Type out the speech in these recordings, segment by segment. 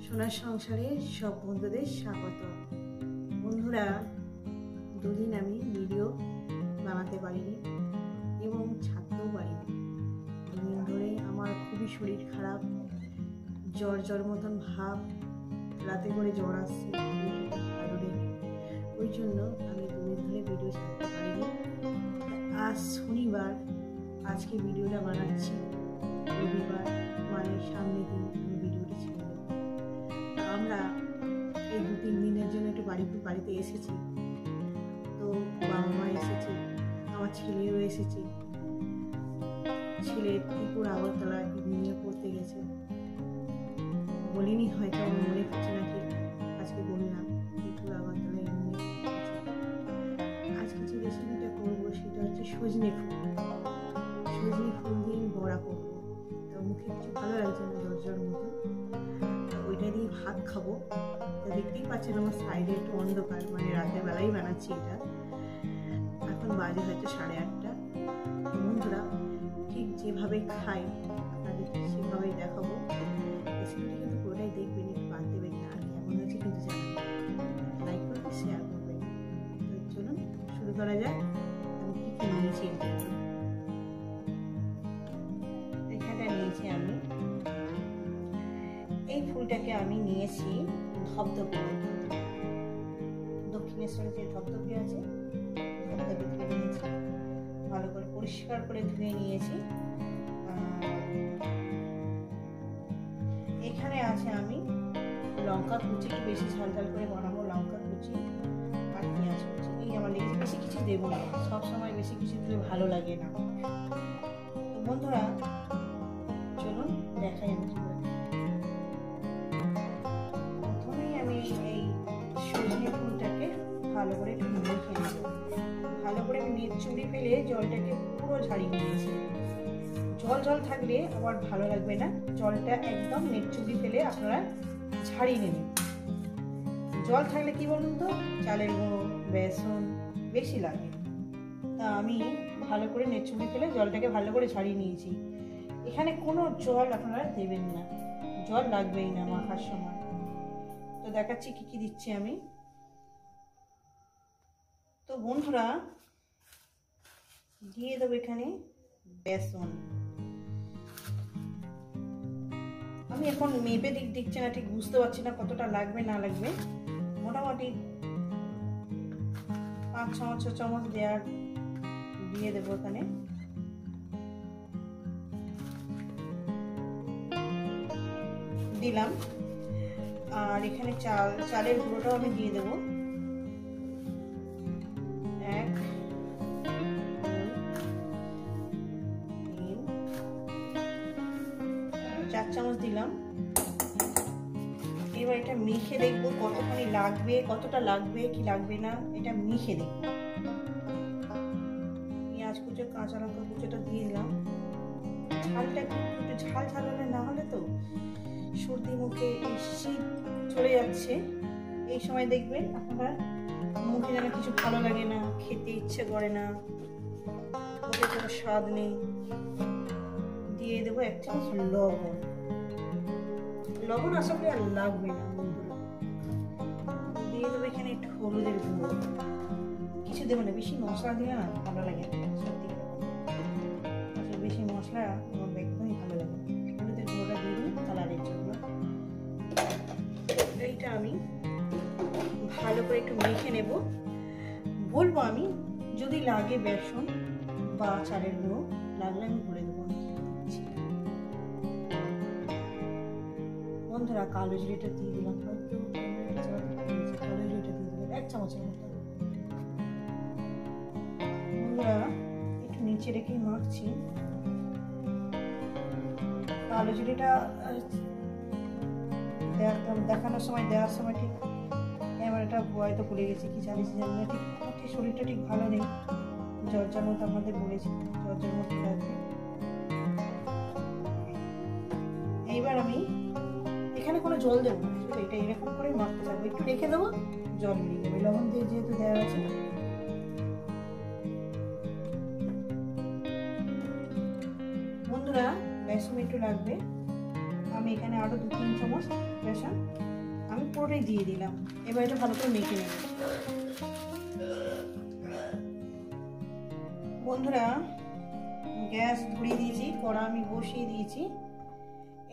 সোনার সংসারে সব বন্ধুদের স্বাগত। বন্ধুরা, দুদিন আমি ভিডিও বানাতে পারিনি এবং ছাড়তেও পারিনি। দুদিন ধরে আমার খুবই শরীর খারাপ, জ্বর মতন ভাব, রাতে করে জ্বর আসছে, ভালো নেই। ওই জন্য আমি দুদিন ধরে ভিডিও ছাড়তে পারিনি। আজ শনিবার, আজকে ভিডিওটা বানাচ্ছি। রবিবার মানে সামনে দিন আমি ভিডিওটা ছেড়ে দেবো। আমরা এই 2-3 দিনের জন্য একটু বাড়িতে এসেছি। তো বাবা মা এসেছে, আমার ছেলেও এসেছে। ছেলে ত্রিপুরা আগরতলা ইঞ্জিনিয়ার পড়তে গেছে। বলিনি, হয়তো আমার মনে পড়ছে না, ঠিক আজকে বললাম ত্রিপুরা আগরতলা ইঞ্জিনিয়ার। আজকে যে রেসিপিটা করবো সেটা হচ্ছে সজনে ফুল দিয়ে বড়া করবো। তো মুখে কিছু ভালো লাগছে না, জ্বর মতো, ওইটা দিয়ে ভাত খাবো। তা দেখতেই পাচ্ছেন আমার সাইডে একটু অন্ধকার, মানে রাতের বেলাই বানাচ্ছি এটা। এখন বাজে হয়তো 8:30। বন্ধুরা, ঠিক যেভাবে খাই আপনাদের সেভাবেই দেখাবো। রেসিপিটা কিন্তু পুরোটাই দেখবেন, একটু বাদ দেবেন না। আর কেমন হয়েছে কিন্তু জানাবেন, লাইক করবেন, শেয়ার করবেন। তো চলুন শুরু করা যাক। আমি কি কি নিয়েছি এখানে নিয়েছি আমি এই ফুলটাকে আমি নিয়েছি ধবধবে, দক্ষিণেশ্বরে যে ধবধবে আছে, ধবধবে থেকে নিয়েছি। ভালো করে পরিষ্কার করে ধুয়ে নিয়েছি। এখানে আছে আমি লঙ্কা কুচি, একটু বেশি ঝাল করে বানাবো। লঙ্কা কুচি আর পেঁয়াজ কুচি, এই আমার লেগেছে। বেশি কিছু দেবো না, সবসময় বেশি কিছু দিলে ভালো লাগে না। তো বন্ধুরা চলুন দেখাই আমি কি করে। প্রথমেই আমি এই সজনে ফুলটাকে ভালো করে একটু মেখে নেব। ভালো করে আমি চুড়ি ফেলে জলটাকে পুরো ঝাড়িয়ে নিয়েছি। জল থাকলে আবার ভালো লাগবে না, জলটা একদম চুড়ি ফেলে আপনারা ঝাড়িয়ে নেবেন। জল থাকলে কি বলুন তো, চালের গুঁড়ো, বেসন বেশি লাগে। তা আমি ভালো করে চুড়ি ফেলে জলটাকে ভালো করে ঝাড়িয়ে নিয়েছি। এখানে কোনো জল আপনারা দেবেন না, জল লাগবেই না মাখার সময়। তো দেখাচ্ছি কি কি দিচ্ছি আমি। তো বন্ধুরা দিয়ে দেবো এখানে বেসন। আমি এখন মেপে দিচ্ছি না, ঠিক বুঝতে পারছি না কতটা লাগবে না লাগবে। মোটামুটি 5-6 চামচ দিয়ে দেবো এখানে। দিলাম। আর এখানে চালের গুঁড়োটাও আমি দিয়ে দেবো। 1, 2, 3, 4 চামচ দিলাম। এবার এটা মেখে দেখবো কতখানি লাগবে, কতটা লাগবে কি লাগবে না, এটা মেখে দেখবো। পেঁয়াজ কুচো, কাঁচা লঙ্কা কুচোটা দিয়ে দিলাম। ঝালটা একটু ঝাল হলে, না হলে তো সর্দি, মুখে শীত চলে যাচ্ছে, এই সময় দেখবেন আপনারা মুখে যেন কিছু ভালো লাগে না, খেতে ইচ্ছে করে না, মুখে কোনো স্বাদ নেই। দিয়ে দেবো 1 চামচ লবণ আশা করি আর লাগবে না বন্ধুরা। দিয়ে দেবো এখানে একটু হলুদের গুঁড়ো, কিছু দেবো না, বেশি মশলা দিলে না ভালো লাগে না, সত্যি কথা। বেশি মশলা আমার একদমই ভালো লাগে না। হলুদের গুঁড়োটা দিয়ে দিই কালারের জন্য। এইটা আমি ভালো করে একটু মেখে নেব। বলবো আমি, যদি লাগে বেসন বা চালের গুঁড়ো লাগলে আমি বলে দেবো। বন্ধুরা কালো জিরেটা দিয়ে দিলাম, হয়তো কালো জিরেটা দিয়ে দিলাম 1 চামচের মতো। বন্ধুরা একটু নিচে রেখে মাখছি। কালো জিরেটা দেখানোর সময়, দেওয়ার সময় ঠিক ক্যামেরাটা হয়তো ভুলে গেছি, কি জানি না, ঠিক শরীরটা ঠিক ভালো নেই, জ্বর মতো আপনাদের বলেছি, জ্বর মতো লাগবে। এইবার আমি এখানে কোনো জল দেবো না, শুধু এটা এরকম করে মাখতে থাকবো। একটু রেখে দেবো, জল বেরিয়ে যাবে, লবণ দিয়ে যেহেতু দেওয়া আছে। বন্ধুরা বেসন একটু লাগবে। আমি এখানে আরও 2-3 চামচ বেসন আমি পুরোটাই দিয়ে দিলাম। এবার এটা ভালো করে মেখে নেব। বন্ধুরা গ্যাস ধরিয়ে দিয়েছি, কড়া আমি বসিয়ে দিয়েছি।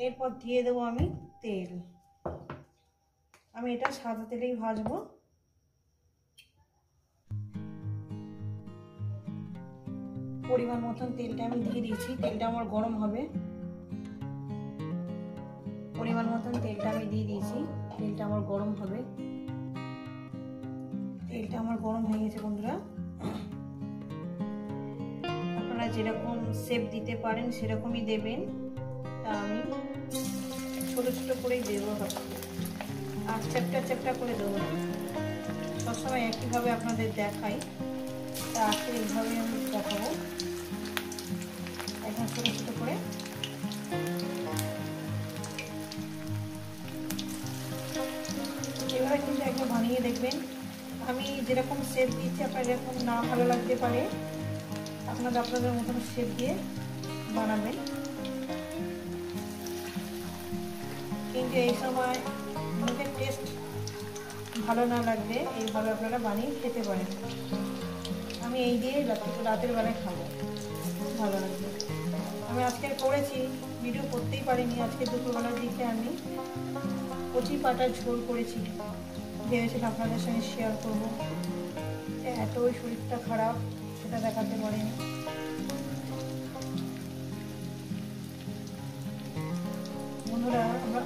এরপর দিয়ে দেবো আমি তেল। আমি এটা সাদা তেলেই ভাজবো। পরিমাণ মতন তেলটা আমি দিয়ে দিয়েছি, তেলটা আমার গরম হবে। পরিমাণ মতন তেলটা আমি দিয়ে দিয়েছি, তেলটা আমার গরম হবে। তেলটা আমার গরম হয়ে গেছে বন্ধুরা। আপনারা যেরকম শেপ দিতে পারেন সেরকমই দেবেন। তা আমি ছোট ছোট করেই দেবো, আর চ্যাপটা চ্যাপটা করে দেবো না। সবসময় একইভাবে আপনাদের দেখাই, তা আজকে এইভাবে আমি দেখাবো। এখন ছোট ছোট করে এভাবে কিন্তু একবার বানিয়ে দেখবেন। আমি যেরকম শেপ দিচ্ছি আপনার এরকম না ভালো লাগতে পারে, আপনাদের মতন শেপ দিয়ে বানাবেন। কিন্তু এই সময় মুখের টেস্ট ভালো না লাগবে, এইভাবে আপনারা বানিয়ে খেতে পারেন। আমি এই দিয়ে রাতের বেলায় খাবো, ভালো লাগবে। আমি আজকে করেছি, ভিডিও করতেই পারিনি। আজকে দুপুরবেলার দিকে আমি কচি পাতার ঝোল করেছি, ভেবেছিলাম আপনাদের সঙ্গে শেয়ার করবো। এত শরীরটা খারাপ, সেটা দেখাতে পারিনি। বন্ধুরা আমরা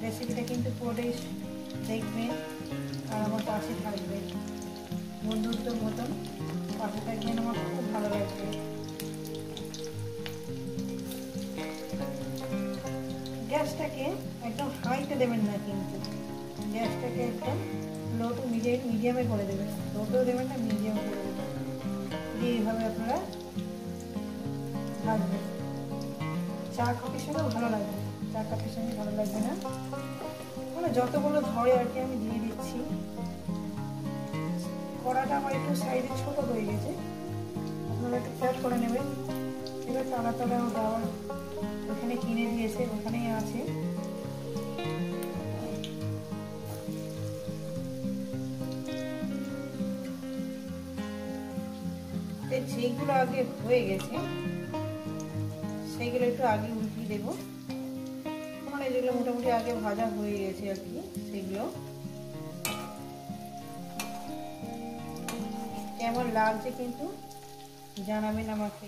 রেসিপিটা কিন্তু পুরোটাই দেখবেন আর আমার পাশে থাকবেন, বন্ধুত্বের মতন পাশে থাকবেন, আমার খুব ভালো লাগবে। গ্যাসটাকে একদম হাইতে দেবেন না, কিন্তু গ্যাসটাকে একদম লো টু মিডিয়ামে করে দেবেন। লোতেও দেবেন না, মিডিয়ামে করে দেবেন। দিয়ে এইভাবে আপনারা ভাজবেন। চা কফির সঙ্গে ভালো লাগবে, চা কফির সঙ্গে ভালো লাগবে না। মানে যতগুলো ধরে আর কি আমি দিয়ে দিচ্ছি। কড়াটা আমার একটু সাইডে ছোট হয়ে গেছে, আপনারা একটু ফ্ল্যাট করে নেবেন। এবার তালা আমার বাবা ওখানে কিনে দিয়েছে, ওখানেই আছে। যেইগুলো আগে হয়ে গেছে সেইগুলো একটু আগে উল্টিয়ে দেবো। মানে যেগুলো মোটামুটি আগে ভাজা হয়ে গেছে আর কি, সেগুলো কেমন লাগছে কিন্তু জানাবেন আমাকে।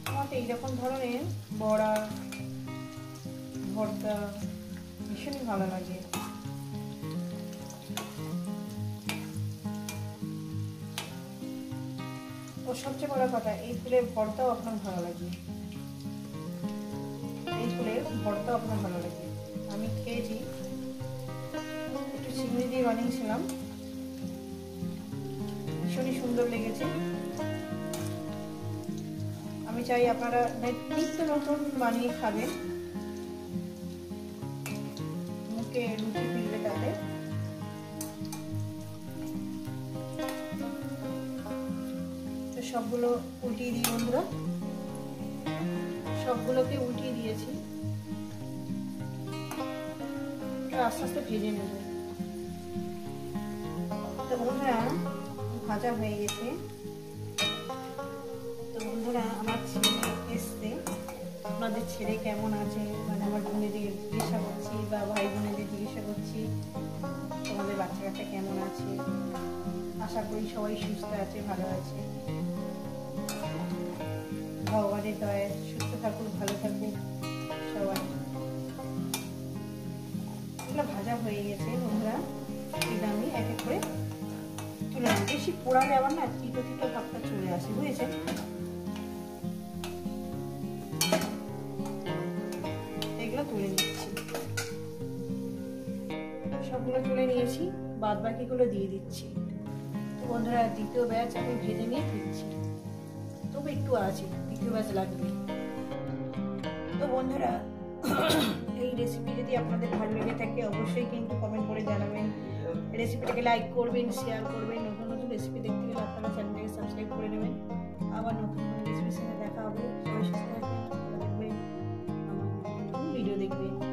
আমার তো এইরকম ধরনের বড়া ভর্তা ভীষণই ভালো লাগে। ও সবচেয়ে বড় কথা, এই ফুলের ভর্তাও আপনার ভালো লাগবে। এই ফুলের ভর্তাও আপনার ভালো লাগবে। আমি খেয়েছি, একটু চিংড়ি দিয়ে বানিয়েছিলাম, ভীষণই সুন্দর লেগেছে। আমি চাই আপনারা নিত্য নতুন বানিয়ে খাবেন, মুখে রুচি ফিরবে তাতে। সবগুলো উল্টিয়ে দিই বন্ধুরা, সবগুলোকে উল্টিয়ে দিয়েছি। আস্তে আস্তে ভেজে নেব। তো বন্ধুরা ভাজা হয়ে গেছে। তো বন্ধুরা আমার ছেলে এসছে, আপনাদের ছেলে কেমন আছে, মানে আমার বোনেদের জিজ্ঞাসা করছি বা ভাই বোনেদের জিজ্ঞাসা করছি তোমাদের বাচ্চা কাচ্চা কেমন আছে। আশা করি সবাই সুস্থ আছে, ভালো আছে। ভগবানের দয়ায় সুস্থ থাকুক, ভালো থাকুক সবাই। এগুলো ভাজা হয়ে গেছে বন্ধুরা, এটা আমি এক এক করে তুলে নেব। বেশি পোড়ালে আবার না তিতো তিতো ভাবটা চলে আসে, বুঝেছেন। এগুলো তুলে নিচ্ছি, সবগুলো তুলে নিয়েছি, বাদ বাকিগুলো দিয়ে দিচ্ছি। তো বন্ধুরা দ্বিতীয় ব্যাচ আমি ভেজে নিয়ে দিচ্ছি, তবে একটু আছে, দ্বিতীয় ব্যাচ লাগবে। তো বন্ধুরা এই রেসিপি যদি আপনাদের ভালো লেগে থাকে অবশ্যই কিন্তু কমেন্ট করে জানাবেন। রেসিপিটাকে লাইক করবেন, শেয়ার করবেন, নতুন নতুন রেসিপি দেখতে গেলে আপনারা চ্যানেলটাকে সাবস্ক্রাইব করে নেবেন। আবার নতুন কোনো রেসিপির সঙ্গে দেখা হবে। সবাই সুস্থ থাকবেন, ভালো থাকবেন, আমার নতুন ভিডিও দেখবেন।